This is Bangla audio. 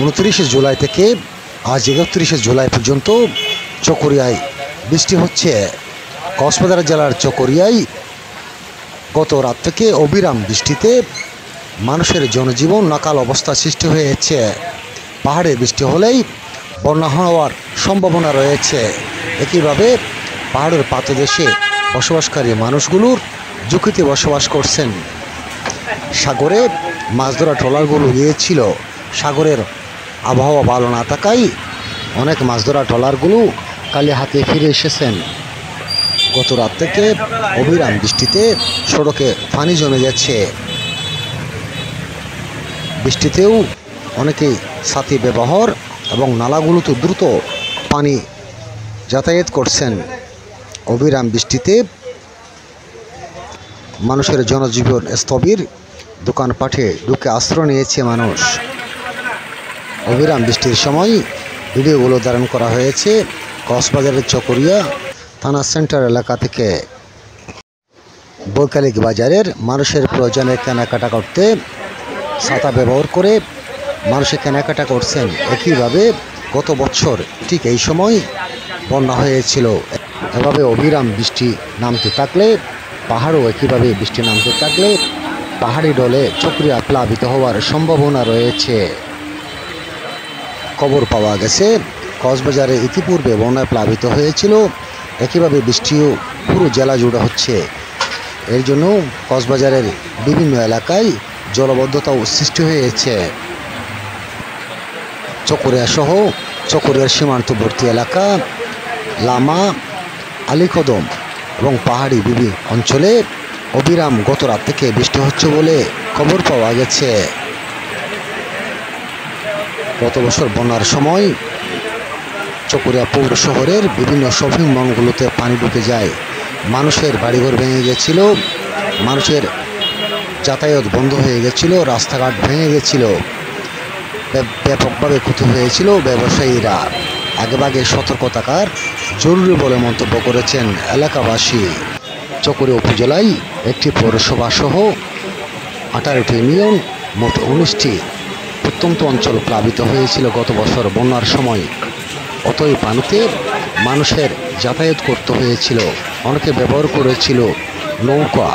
29 জুলাই থেকে আজ 31 জুলাই পর্যন্ত চকরিয়ায় বৃষ্টি হচ্ছে। কক্সবাজার জেলার চকরিয়ায় গত রাত থেকে অবিরাম বৃষ্টিতে মানুষের জনজীবন নাকাল অবস্থা সৃষ্টি হয়েছে। পাহাড়ে বৃষ্টি হলেই বন্যা হওয়ার সম্ভাবনা রয়েছে। একইভাবে পাহাড়ের পাদদেশে বসবাসকারী মানুষগুলোর ঝুঁকিতে বসবাস করছেন। সাগরে মাছ ধরা ট্রলারগুলো গিয়েছিল। সাগরের আবহাওয়া ভালো না থাকায় অনেক মাছ ধরা ট্রলারগুলো খালি হাতে ফিরে এসেছেন। গত রাত থেকে অবিরাম বৃষ্টিতে সড়কে পানি জমে গেছে। বৃষ্টিতেও অনেকেই ছাতি ব্যবহার এবং নালাগুলোতে দ্রুত পানি যাতায়াত করছেন। অবিরাম বৃষ্টিতে মানুষের জনজীবন স্থবির, দোকানপাটে ঢুকে আশ্রয় নিয়েছে মানুষ। অবিরাম বৃষ্টির সময় ভিডিওগুলো ধারণ করা হয়েছে কক্সবাজারের চকরিয়া থানা সেন্টার এলাকা থেকে। বৈকালিক বাজারের মানুষের প্রয়োজনে কেনাকাটা করতে ছাতা ব্যবহার করে মানুষে কেনাকাটা করছেন। একইভাবে গত বছর ঠিক এই সময় বন্যা হয়েছিল। এভাবে অবিরাম বৃষ্টি নামতে থাকলে পাহাড়ও একইভাবে বৃষ্টি নামতে থাকলে পাহাড়ি ঢলে চকরিয়া প্লাবিত হওয়ার সম্ভাবনা রয়েছে। খবর পাওয়া গেছে কক্সবাজারে ইতিপূর্বে বন্যায় প্লাবিত হয়েছিল। একইভাবে বৃষ্টিও পুরো জেলা জুড়ে হচ্ছে। এর জন্য কক্সবাজারের বিভিন্ন এলাকায় জলবদ্ধতাও সৃষ্টি হয়েছে। চকরিয়া সহ চকরিয়ার সীমান্তবর্তী এলাকা লামা, আলীকদম এবং পাহাড়ি বিভিন্ন অঞ্চলে অবিরাম গত রাত থেকে বৃষ্টি হচ্ছে বলে খবর পাওয়া গেছে। গত বছর বন্যার সময় চকরিয়া পৌর শহরের বিভিন্ন শপিং মলগুলোতে পানি ঢুকে যায়। মানুষের বাড়িঘর ভেঙে গেছিল, মানুষের যাতায়াত বন্ধ হয়ে গেছিল, রাস্তাঘাট ভেঙে গেছিল, ব্যাপকভাবে ক্ষতি হয়েছিল। ব্যবসায়ীরা আগেভাগে সতর্ক থাকার জরুরি বলে মন্তব্য করেছেন এলাকাবাসী। চকরিয়া উপজেলায় একটি পৌরসভা সহ 18টি ইউনিয়ন, মোট 19টি প্রত্যন্ত অঞ্চল প্লাবিত হয়েছিল গত বছর বন্যার সময়। অতই পানিতে মানুষের যাতায়াত করতে হয়েছিল। অনেকে ব্যবহার করেছিল নৌকা।